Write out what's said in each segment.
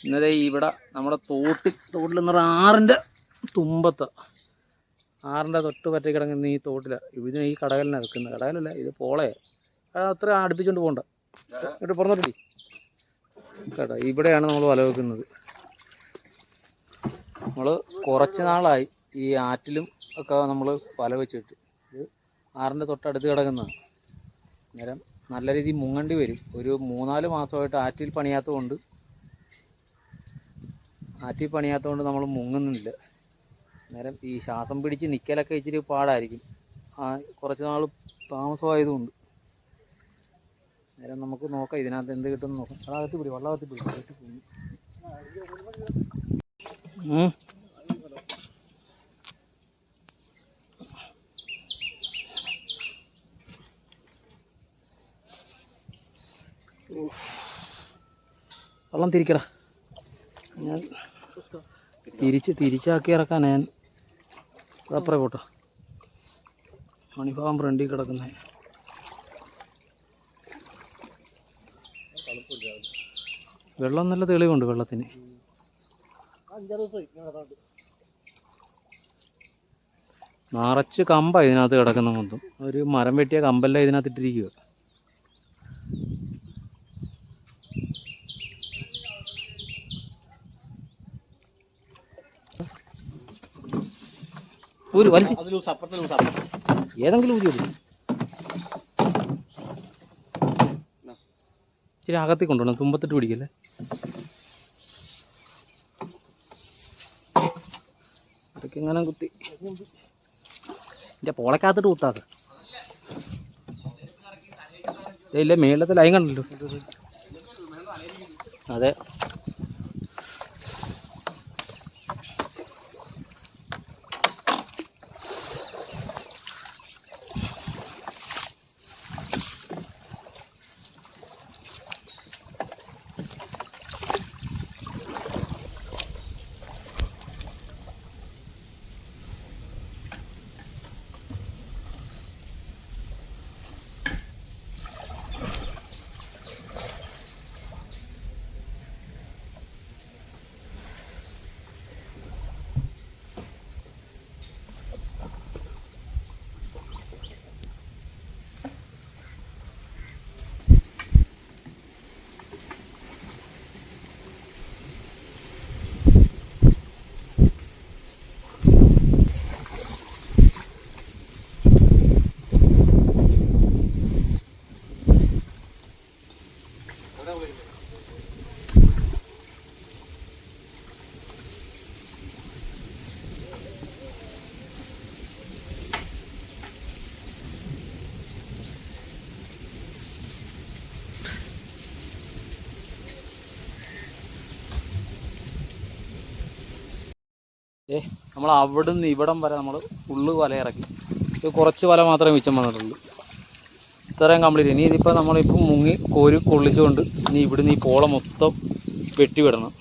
ഇന്നലെ ഇവിടെ നമ്മുടെ തോട്ടിൽ നിന്ന് ആറിൻ്റെ തുമ്പത്ത്, ആറിൻ്റെ തൊട്ട് പറ്റി കിടങ്ങുന്ന ഈ തോട്ടിലാണ്. ഇതിന് ഈ കടകലിനാണ് വെക്കുന്നത്. കടകലല്ല, ഇത് പോളയെ അത്ര അടുപ്പിച്ചുകൊണ്ട് പോകണ്ട. എന്നിട്ട് പുറന്നോട്ടി കേട്ടോ. ഇവിടെയാണ് നമ്മൾ വല വെക്കുന്നത്. നമ്മൾ കുറച്ച് നാളായി ഈ ആറ്റിലും ഒക്കെ നമ്മൾ വല വെച്ചിട്ട്. ഇത് ആറിൻ്റെ തൊട്ടടുത്ത് കിടക്കുന്നതാണ്. അന്നേരം നല്ല രീതിയിൽ മുങ്ങണ്ടി വരും. ഒരു 3-4 മാസമായിട്ട് ആറ്റിൽ പണിയാത്തതുകൊണ്ട് നമ്മൾ മുങ്ങുന്നില്ല. അന്നേരം ഈ ശ്വാസം പിടിച്ച് നിൽക്കലൊക്കെ ഇച്ചിരി പാടായിരിക്കും, കുറച്ച് നാൾ താമസമായതുകൊണ്ട്. അന്നേരം നമുക്ക് നോക്കാം ഇതിനകത്ത് എന്ത് കിട്ടുമെന്ന് നോക്കാം. വള്ളകത്തി പിടി. വള്ളം തിരിക്കടാ. ഞാൻ തിരിച്ചാക്കി ഇറക്കാൻ ഞാൻ അതപ്പുറേ പോട്ടോ. മണിഭാഗം ഫ്രണ്ടിൽ കിടക്കുന്ന വെള്ളം നല്ല തെളിവുണ്ട് വെള്ളത്തിന്. നിറച്ച് കമ്പാണ് ഇതിനകത്ത് കിടക്കുന്ന മൊത്തം. ഒരു മരം വെട്ടിയ കമ്പെല്ലാം ഇതിനകത്ത് ഇട്ടിരിക്കുക. ഏതെങ്കിലും ഊരി കൊടുക്കും. ഇച്ചിരി അകത്തി കൊണ്ടുപോകണം, തുമ്പത്തിട്ട് പിടിക്കല്ലേ. അതൊക്കെ ഇങ്ങനെ കുത്തി എൻ്റെ പോളക്കകത്തിട്ട് കുത്താതെ. ഇല്ല, മേളത്തെ ലൈൻ കണ്ടല്ലോ. അതെ, നമ്മൾ അവിടെ നിന്ന് ഇവിടം വരെ നമ്മൾ ഫുള്ള് വല ഇറക്കി. ഇത് കുറച്ച് വല മാത്രമേ മിച്ചം വന്നിട്ടുള്ളൂ. ഇത്രയും കംപ്ലീറ്റ്. ഇനി ഇതിപ്പോൾ നമ്മളിപ്പോൾ മുങ്ങി കോരി കൊള്ളിച്ചുകൊണ്ട് ഇനി ഇവിടുന്ന് ഈ പോള മൊത്തം വെട്ടിവിടണം.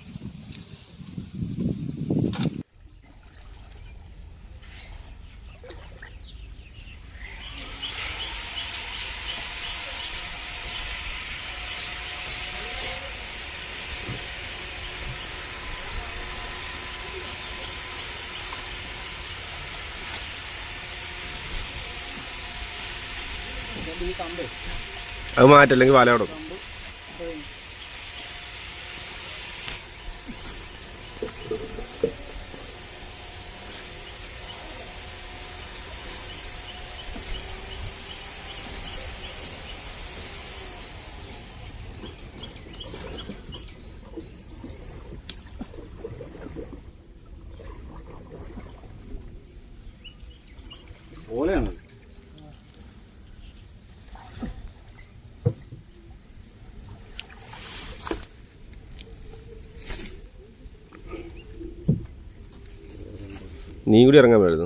അത് മാറ്റല്ലെങ്കിൽ വല കൊടുക്കും. ഓലയാണ്. നീ കൂടി ഇറങ്ങാൻ വരുന്നു.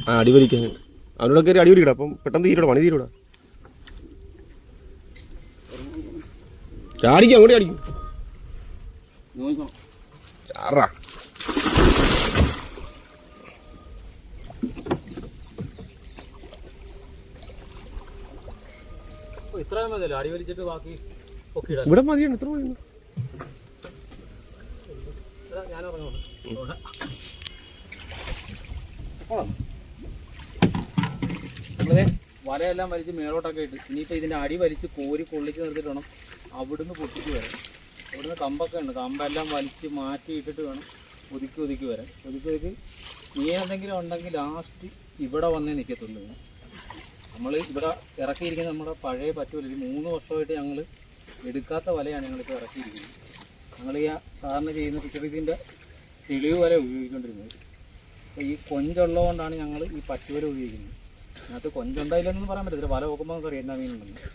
ആ, അടിവലിക്കാൻ അവരോട് കയറി അടിവലിക്കട. അപ്പം പെട്ടെന്ന് തീരൂടാ, പണി തീരൂടാ. ചാടിക്കും, അങ്ങോട്ട് ചാടിക്കും. ചാറാ ഇത്രയും മതിയല്ലോ, അടി വലിച്ചിട്ട് ബാക്കി ഒക്കെ ഇടാം. ഇവിടെ മതിയാണ്, ഇത്ര മതി. ഞാൻ ഇറങ്ങുന്നു. നമ്മളെ വലയെല്ലാം വലിച്ച് മേളോട്ടൊക്കെ ഇട്ട് ഇനിയിപ്പോൾ ഇതിൻ്റെ അടി വലിച്ച് കോരി പൊള്ളിച്ച് നിർത്തിയിട്ട് വേണം അവിടുന്ന് പൊട്ടിച്ച് വരാൻ. അവിടുന്ന് കമ്പൊക്കെ ഉണ്ട്, കമ്പെല്ലാം വലിച്ച് മാറ്റിയിട്ടിട്ട് വേണം ഒതുക്കി വരാൻ. ഒതുക്കി മീൻ എന്തെങ്കിലും ഉണ്ടെങ്കിൽ ലാസ്റ്റ് ഇവിടെ വന്നേ നിൽക്കത്തുള്ളൂ. നമ്മൾ ഇവിടെ ഇറക്കിയിരിക്കുന്നത് നമ്മുടെ പഴയ പറ്റൂല. 3 വർഷമായിട്ട് ഞങ്ങൾ എടുക്കാത്ത വലയാണ് ഞങ്ങളിപ്പോൾ ഇറക്കിയിരിക്കുന്നത്. ഞങ്ങൾ ഈ സാധാരണ ചെയ്യുന്ന പിച്ചറിൻ്റെ തെളിവ് വല ഉപയോഗിച്ചുകൊണ്ടിരുന്നത്. അപ്പോൾ ഈ കൊഞ്ചുള്ളതുകൊണ്ടാണ് ഞങ്ങൾ ഈ പറ്റുവല ഉപയോഗിക്കുന്നത്. അതിനകത്ത് കൊഞ്ചുണ്ടായില്ലെന്നൊന്നും പറയാൻ പറ്റത്തില്ല. വല നോക്കുമ്പോൾ നമുക്ക് അറിയാം എന്നാ മീനുണ്ടെന്ന്.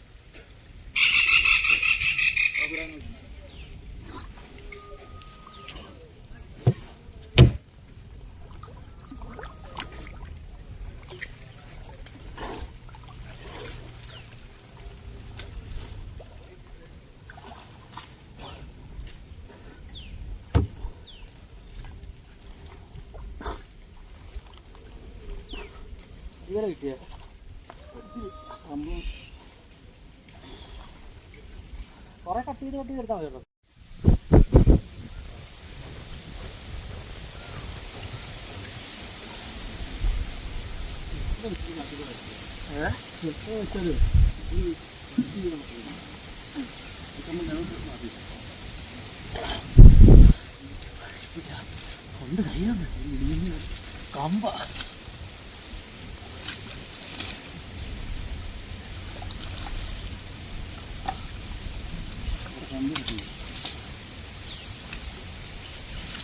ഇവരെ കിട്ടിയ കുറെ കട്ട് ചെയ്ത് എടുത്താൽ മതി കേട്ടോ. കൊണ്ട് കഴിയാന്ന് കമ്പ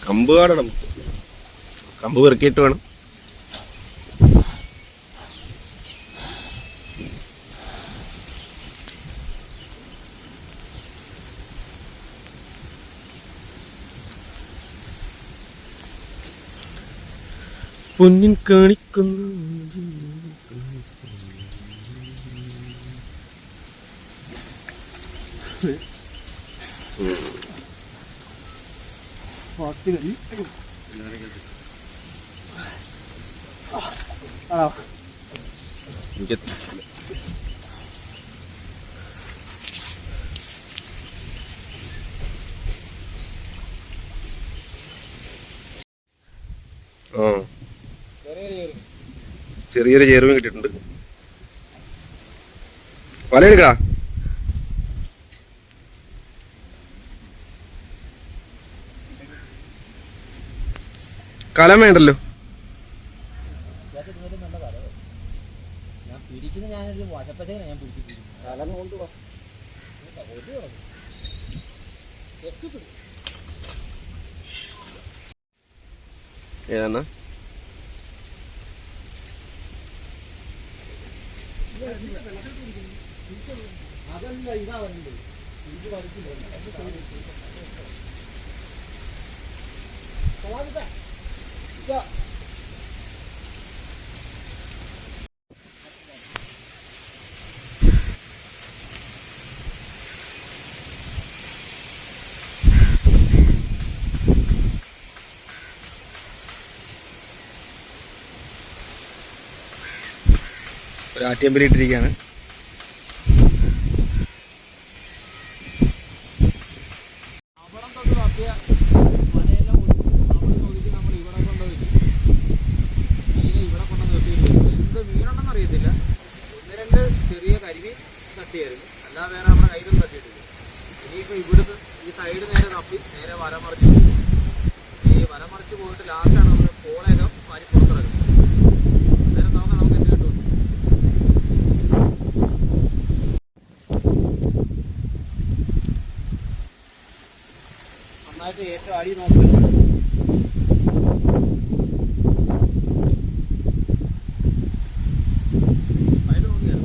കമ്പ് കാണണം, കമ്പ് പെറുക്കിയിട്ട് വേണം. പൊന്നിൻ കാണിക്കുന്നു ചെറിയൊരു ചേരുവയും കിട്ടിയിട്ടുണ്ട്. വലയെടുക്കാ കലം വേണ്ടല്ലോ. ഞാൻ പിടിക്കുന്ന ഞാനൊരു വശപ്പച്ചയാണ് ഞാൻ പിടിച്ചിട്ട് കലം കൊണ്ട് ഏതാണ് അതല്ല ഇതാ വരുന്നത്. ഇത് വലിക്കില്ല. ഒരു ആറ്റിയമ്പലിട്ടിരിക്കുകയാണ്. അവിടെ തൊട്ട് തപ്പിയ മലയെല്ലാം അവിടെ ഒതുക്കി നമ്മൾ ഇവിടെ കൊണ്ടുവച്ചു. മീനെ ഇവിടെ കൊണ്ടുവന്ന് തട്ടിയിരുന്നു. എന്ത് മീനുണ്ടെന്ന് അറിയത്തില്ല. 1-2 ചെറിയ കരിമീൻ തട്ടിയായിരുന്നു, അല്ലാതെ വേറെ നമ്മുടെ കയ്യിലും തട്ടിയിട്ടില്ല. ഇനിയിപ്പോൾ ഇവിടുന്ന് ഈ സൈഡ് നേരെ തപ്പി നേരെ വലമറിച്ച് പോകും. ഈ വലമറിച്ച് പോയിട്ട് ലാസ്റ്റാണ് നമ്മൾ പോളയൊക്കെ വാരി പുറത്തിറക്കുന്നത്. നേരെ നോക്കാം നമുക്ക് എന്ത് കിട്ടും. നന്നായിട്ട് ഏറ്റവും അടി നോക്കുന്നു. സൈഡ് നോക്കിയാൽ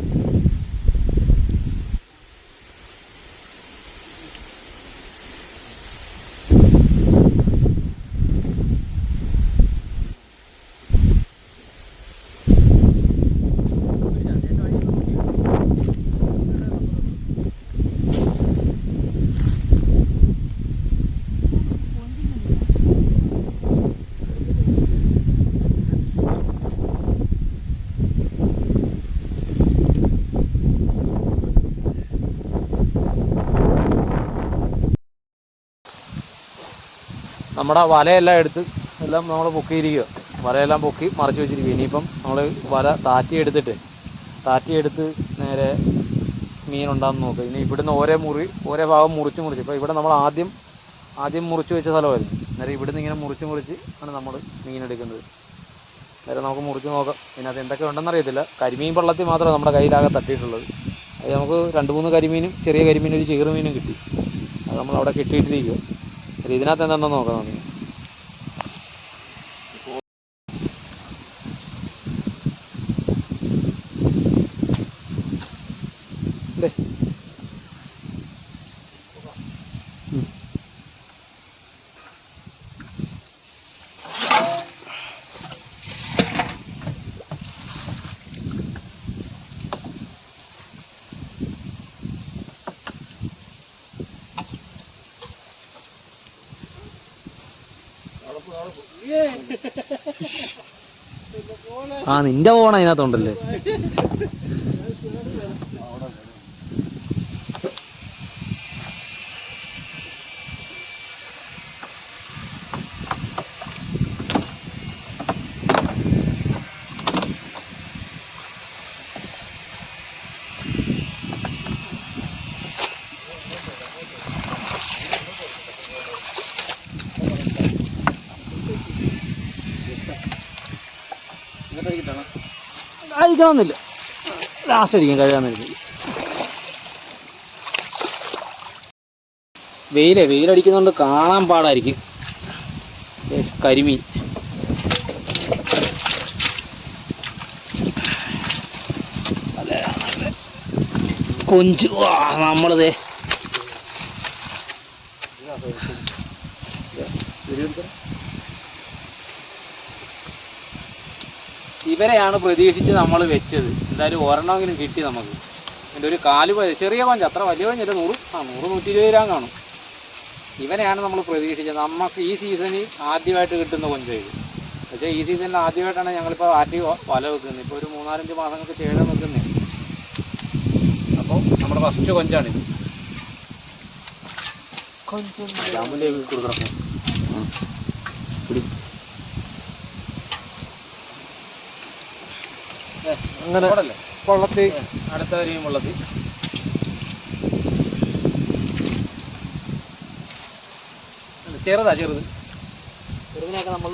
നമ്മുടെ വലയെല്ലാം എടുത്ത് എല്ലാം നമ്മൾ പൊക്കിയിരിക്കുക. വലയെല്ലാം പൊക്കി മറച്ച് വെച്ചിരിക്കുക. ഇനിയിപ്പം നമ്മൾ വല താറ്റിയെടുത്ത് നേരെ മീനുണ്ടാകുന്ന നോക്കുക. ഇനി ഇവിടുന്ന് ഓരോ ഭാഗം മുറിച്ച് ഇപ്പോൾ ഇവിടെ നമ്മൾ ആദ്യം മുറിച്ച് വെച്ച സ്ഥലമായിരുന്നു. നേരെ ഇവിടുന്ന് ഇങ്ങനെ മുറിച്ച് ആണ് നമ്മൾ മീനെടുക്കുന്നത്. നേരെ നമുക്ക് മുറിച്ച് നോക്കാം. ഇതിനകത്ത് എന്തൊക്കെ ഉണ്ടെന്ന് അറിയത്തില്ല. കരിമീൻ പള്ളത്തിൽ മാത്രമേ നമ്മുടെ കയ്യിലാകെ തട്ടിയിട്ടുള്ളത്. അത് നമുക്ക് 2-3 കരിമീനും ചെറിയ കരിമീനും ഒരു ചെറുമീനും കിട്ടി. അത് നമ്മളവിടെ കിട്ടിയിട്ടിരിക്കുക. ഇതിനകത്ത് എന്താണെന്ന് നോക്കാം നമുക്ക്. ആ നിന്റെ ഫോൺ അതിനകത്തുണ്ടല്ലേ. കഴിക്കണമെന്നില്ല, ലാസ്റ്റ് അടിക്കും കഴിയാന്നില്ല. വെയിലടിക്കുന്നതുകൊണ്ട് കാണാൻ പാടായിരിക്കും. കരിമീൻ കൊഞ്ച് നമ്മളിതേ ഇവരെയാണ് പ്രതീക്ഷിച്ച് നമ്മൾ വെച്ചത്. എന്തായാലും ഒരെണ്ണമെങ്കിലും കിട്ടി നമുക്ക്. എൻ്റെ ഒരു കാല് ചെറിയ കൊഞ്ച്, അത്ര വലിയ കൊഞ്ചല്ല, 100-120 ഗ്രാം കാണും. ഇവനെയാണ് നമ്മൾ പ്രതീക്ഷിച്ചത്. നമുക്ക് ഈ സീസണിൽ ആദ്യമായിട്ട് കിട്ടുന്ന കൊഞ്ച് ഇത്. പക്ഷേ ഈ സീസണിൽ ആദ്യമായിട്ടാണ് ഞങ്ങളിപ്പോൾ ആറ്റി വല വെക്കുന്നത്. ഇപ്പോൾ ഒരു 3-4 മാസങ്ങൾക്ക് ചേഴ വെക്കുന്നത്. അപ്പോൾ നമ്മുടെ ഫസ്റ്റ് കൊഞ്ചാണിത്. കൊടുക്കണം അങ്ങനെ വള്ളത്തിൽ അടുത്ത കരിയും വള്ളത്തിൽ ചെറുതിനെയൊക്കെ നമ്മൾ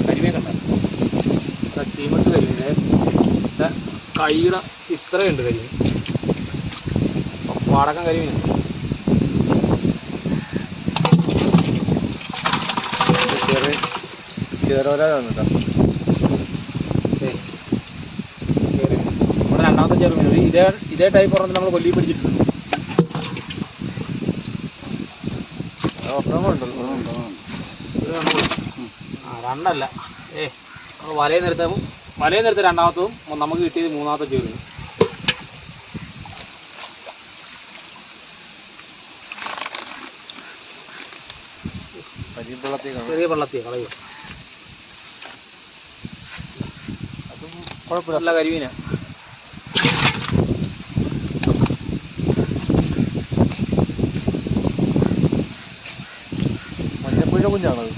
കരിമീൻ കണ്ട ചീമട്ട് കരിമീൻ കൈയുടെ ഇത്രയുണ്ട് കരിമീൻ. വടക്കം കരിമീൻ നമ്മുടെ രണ്ടാമത്തെ ചെറുമീൻ ഇതേ ടൈപ്പ് പറഞ്ഞ് നമ്മൾ കൊല്ലി പിടിച്ചിട്ടുണ്ട്. രണ്ടല്ല, നമ്മൾ വലയിൽ നിർത്ത രണ്ടാമത്തതും നമുക്ക് കിട്ടിയത് മൂന്നാമത്തെ ചെറുമീൻ. ചെറിയ പള്ളത്തി കളയുക. അതും കുഴപ്പമില്ല, കരിമീനാ. മഞ്ഞപ്പുഴ കുഞ്ഞാണത്.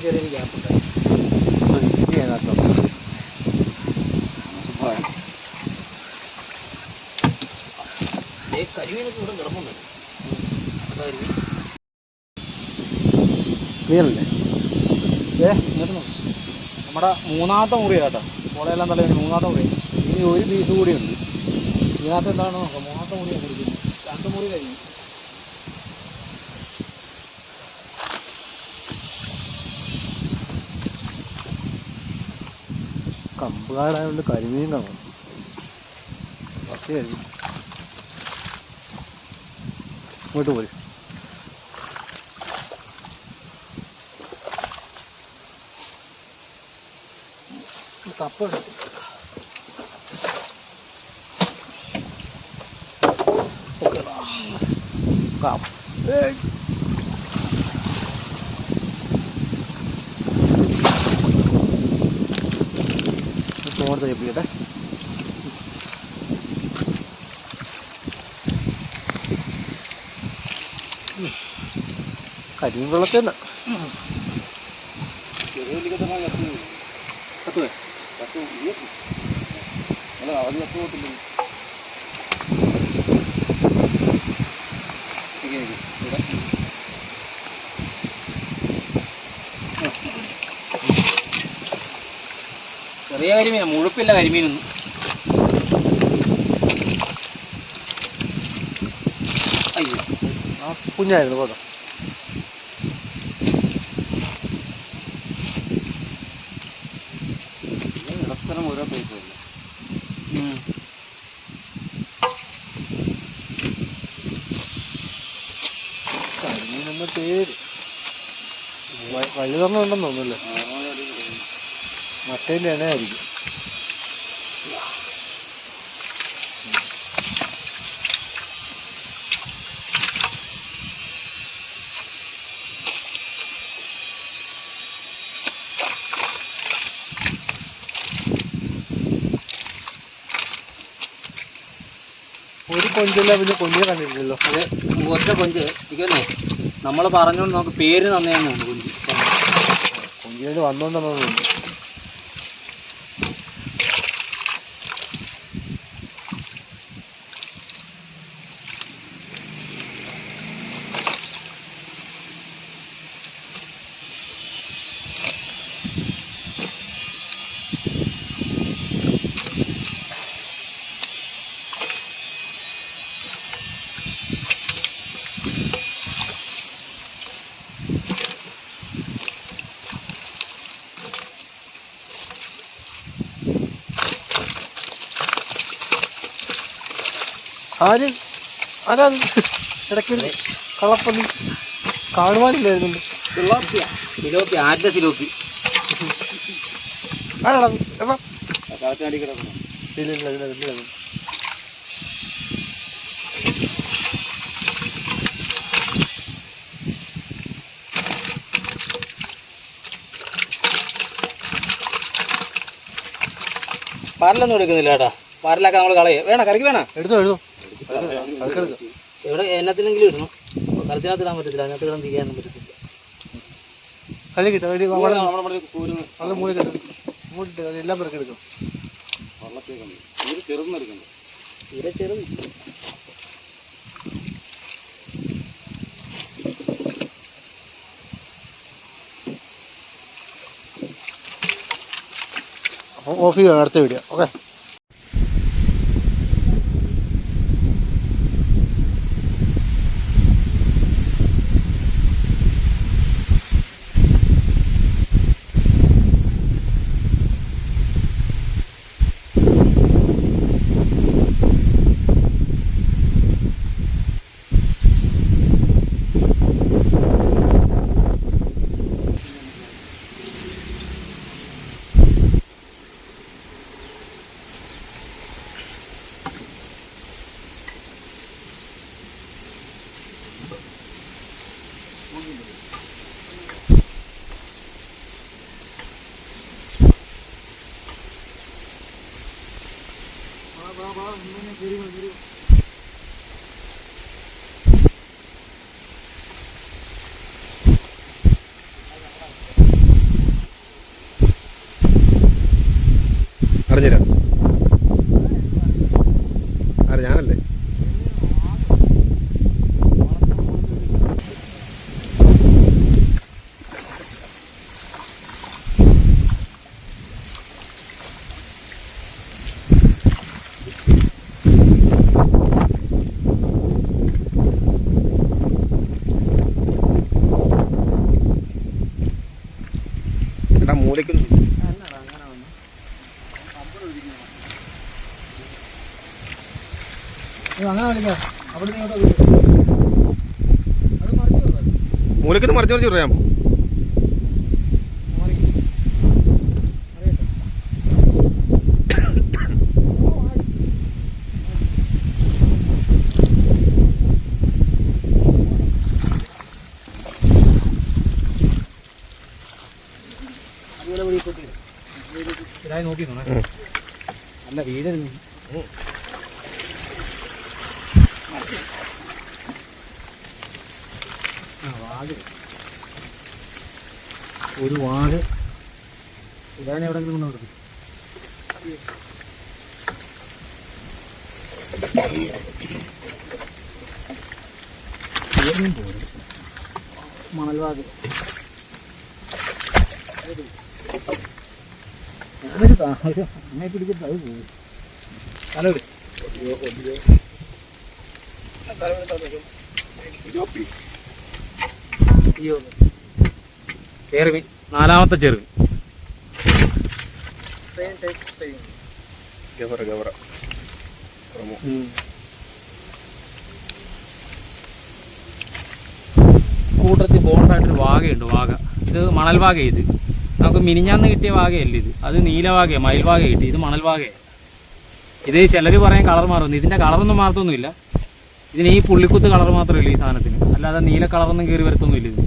ചെറിയ ഗ്യാപ്പുണ്ടായി. കരിമീനൊക്കെ ഇവിടെ കിടപ്പുണ്ട്. മീനല്ലേ നമ്മുടെ മൂന്നാമത്തെ മുറി കേട്ടോ. കോളയെല്ലാം തല മൂന്നാമത്തെ മുറി. ഇനി ഒരു പീസ് കൂടിയുണ്ട്. ഇതിനകത്ത് എന്താണ് നോക്കാം. മൂന്നാമത്തെ മുറിയാണ് കുടിക്കുന്നത്. 2 മുറി കഴിഞ്ഞു. കമ്പുകാടായതുകൊണ്ട് കരിമീൻ കാണും. പച്ചയായിരിക്കും. ഇങ്ങോട്ട് പോയി കപ്പ എടുക്കും. തോട്ടത്തിൽ പിടിക്കട്ടെ. കരിമീൻ വെള്ളത്തിൽ തന്നെ. ചെറിയ കരിമീന, മുഴുപ്പില്ല കരിമീനൊന്നും. അയ്യോ, ആ കുഞ്ഞായിരുന്നു കേട്ടോ. ഇടത്തരം ഓരോ പൈസ കരിമീനെന്ന പേര് വലുതൊരെണ്ണം തോന്നുന്നല്ലേ. മറ്റേൻ്റെ ഇണയായിരിക്കും. ഒരു കൊഞ്ചല്ല, പിന്നെ കൊഞ്ചിനെ കണ്ടിട്ടില്ലല്ലോ. അത് ഒറ്റ കൊഞ്ച് ഇരിക്കുന്നേ. നമ്മൾ പറഞ്ഞോണ്ട് നമുക്ക് പേര് തന്നെയാന്ന് തോന്നുന്നു. കൊഞ്ചിന് വന്നോണ്ടെന്നു തോന്നുന്നു. ആരാ ഇടയ്ക്ക് കളപ്പന്നി കാണുവാനില്ലായിരുന്നുണ്ട്. സിലോപ്പി, ആരുടെ സിലോപ്പി? ആരാടാ? കാറ്റാടി കിടക്കണം. ഇല്ല. പാരലൊന്നും എടുക്കുന്നില്ല കേട്ടാ. പാരലൊക്കെ നമ്മൾ കളയെ വേണം. കറിക്ക് വേണം. എടുത്തോ. എവിടെ എന്നത്തിനെങ്കിലും ഇടണം. കലത്തിനകത്ത് ഇടാൻ പറ്റത്തില്ല. അതിനകത്ത് കിടന്ന് തിരിയാനൊന്നും പറ്റത്തില്ല. കളി കിട്ടും. മൂടിട്ട് എല്ലാം പേർക്ക് എടുക്കും. തീരെ ചെറുത്. ഓഫ് ചെയ്യുകയാണ് അടുത്ത വീഡിയോ. ഓക്കെ. അറിഞ്ഞില്ല. ആരെ? ഞാനല്ലേ. എടാ മൂലയ്ക്കൊന്നും മൂലയ്ക്കൊന്ന് മറിച്ച് പറയാമോ? നോക്കി അല്ല വീടരുന്നു. വാട് ഒരു വാട് ഇതാണ് എവിടെങ്കിലും കൊണ്ടുകൊടുക്കും. മണൽവാത് ഞാനൊരു അമ്മയെ പിടിച്ചിട്ട് അത് പോകും. തലവര് ചെറുമീൻ, 4ാമത്തെ ചെറുമീൻ. കൂട്ടത്തിൽ ബോണ്ടായിട്ടൊരു വാഗയുണ്ട്. വാഗ ഇത് മണൽ വാഗ. ഇത് നമുക്ക് മിനിഞ്ഞാന്ന് കിട്ടിയ വാഗയല്ല ഇത്. അത് നീലവാഗയാണ്, മയിൽവാഗ കിട്ടി. ഇത് മണൽ വാഗയാണ്. ഇത് ചിലർ പറയാൻ കളർ മാറുന്നു. ഇതിന്റെ കളറൊന്നും മാറത്തൊന്നുമില്ല. ഇതിന് ഈ പുള്ളിക്കുത്ത് കളർ മാത്രമേ ഉള്ളൂ ഈ സാധനത്തിന്. അല്ലാതെ നീല കളറൊന്നും കയറി വരത്തൊന്നുമില്ല ഇത്.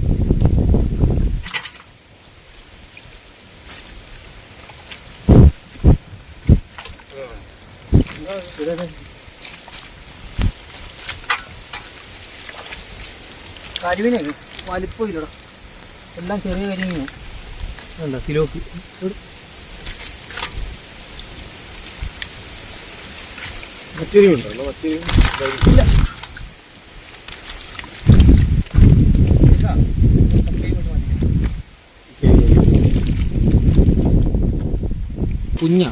കരിമീനെ വലിപ്പമില്ലടാ, എല്ലാം ചെറിയ കരിമീനാണ്. ഉണ്ടോ കിലോക്ക് ഇല്ല. കുഞ്ഞ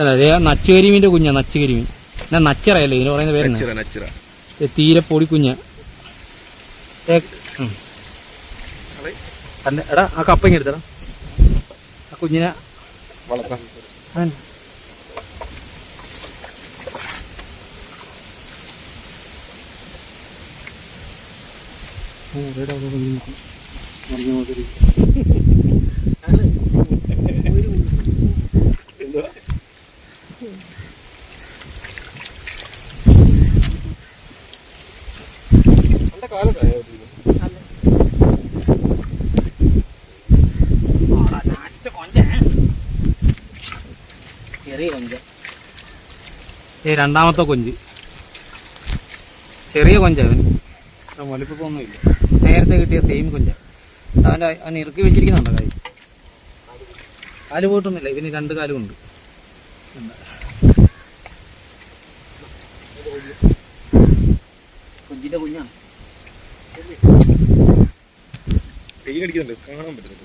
അതെ, നച്ചുകരിമീൻ്റെ കുഞ്ഞ. നച്ചുകരിമീൻ എന്നാ നച്ചറയല്ലേ ഇതിന് പറയുന്ന പേര്. തീരെ പൊടി കുഞ്ഞ. എടാ ആ കപ്പങ്ങ എടുത്തടാ, ആ കുഞ്ഞിനെ വളർത്താം. ചെറിയ കൊഞ്ച്, 2ാമത്തെ കൊഞ്ച്. ചെറിയ കൊഞ്ചവൻ, വലിപ്പൊന്നുമില്ല. നേരത്തെ കിട്ടിയ സെയിം കൊഞ്ച. അവൻ ഇറുക്കി വെച്ചിരിക്കുന്നുണ്ടോ കാര്യം? കാല് പോയിട്ടൊന്നുമില്ല. ഇവന് 2 കാലും ഉണ്ട്. കൊഞ്ചിന്റെ കുഞ്ഞാണ്. കാണാൻ പറ്റുന്നത്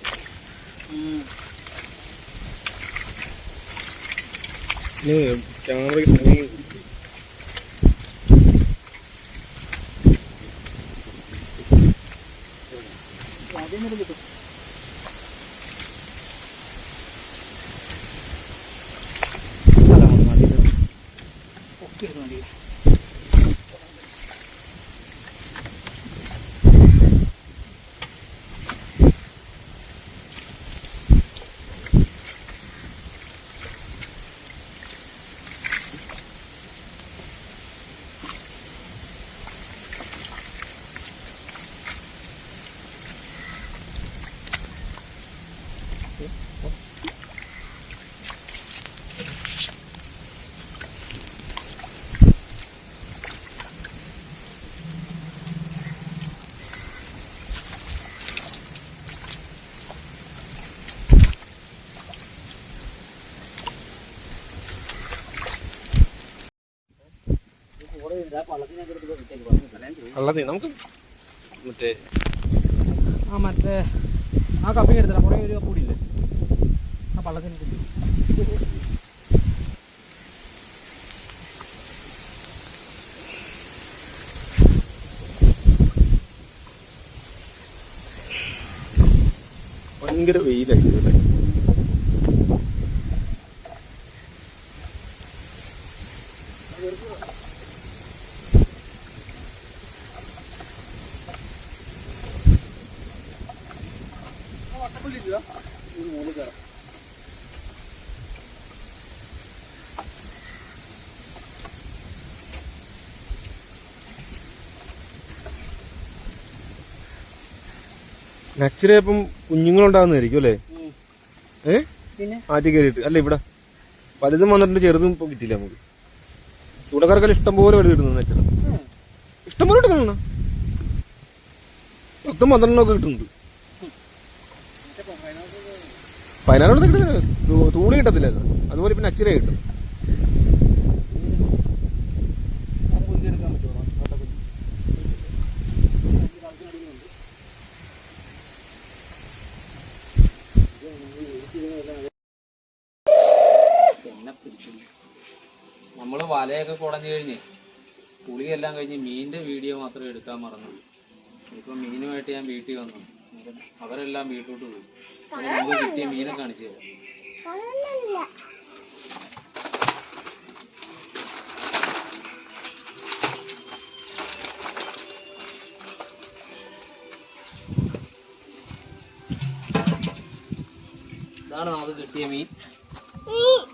ക്യാമറ നമുക്ക് മറ്റേ ആ കപ്പി എടുത്തരാ. കുറേ ഒരു കൂടിയില്ലേ ആ പള്ളത്തിന്. ഭയങ്കര വെയിലായിരുന്നു. നച്ചിരെ ഇപ്പം കുഞ്ഞുങ്ങളുണ്ടാകുന്നതായിരിക്കും അല്ലേ? ആറ്റി കയറിയിട്ട് അല്ല ഇവിടെ വലുതും വന്നിട്ടുണ്ട്, ചെറുതും ഇപ്പൊ കിട്ടില്ല നമുക്ക്. ചൂടക്കാർക്കെല്ലാം ഇഷ്ടംപോലെ വലുത് കിട്ടുന്നു. ഇഷ്ടംപോലെ കിട്ടുന്നു. 10-12 കിട്ടുന്നുണ്ട്. 16 കിട്ടുന്നില്ല, തൂളി കിട്ടത്തില്ല. അതുപോലെ പിന്നെ അച്ചിര കിട്ടും. നമ്മള് വലയൊക്കെ കുടഞ്ഞു കഴിഞ്ഞ് പുളിയെല്ലാം കഴിഞ്ഞ് മീനിന്റെ വീഡിയോ മാത്രമേ എടുക്കാൻ മറന്നു. ഇപ്പൊ മീനുമായിട്ട് ഞാൻ വീട്ടിൽ വന്നു. അവരെല്ലാം വീട്ടിലോട്ട് പോയി. നമുക്ക് കിട്ടിയ മീനെ കാണിച്ചു തരാം. ഇതാണ് നമുക്ക് കിട്ടിയ മീൻ.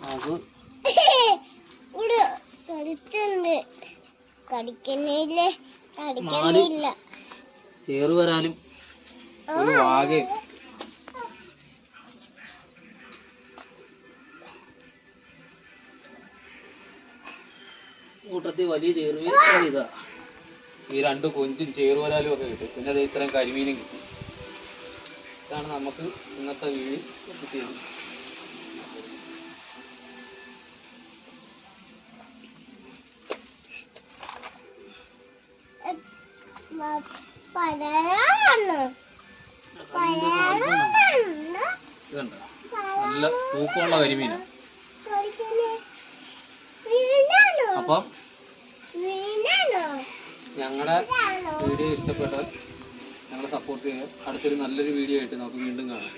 നമുക്ക് ചേറുവരാലും ഒരു വാകയും കൂട്ടത്തിൽ വലിയ ചേറുമീൻ ഇതാ. ഈ 2 കൊഞ്ചും ചേറുവരാലും ഒക്കെ കിട്ടും. പിന്നെ അത് ഇത്രയും കരിമീനും കിട്ടും. ഇതാണ് നമുക്ക് ഇന്നത്തെ വീട് കിട്ടിയത്. നല്ല തൂക്കമുള്ള കരിമീനാണ്. അപ്പം ഞങ്ങളുടെ വീഡിയോ ഇഷ്ടപ്പെട്ടാൽ ഞങ്ങളെ സപ്പോർട്ട് ചെയ്യുക. അടുത്തൊരു നല്ലൊരു വീഡിയോ ആയിട്ട് നമുക്ക് വീണ്ടും കാണാം.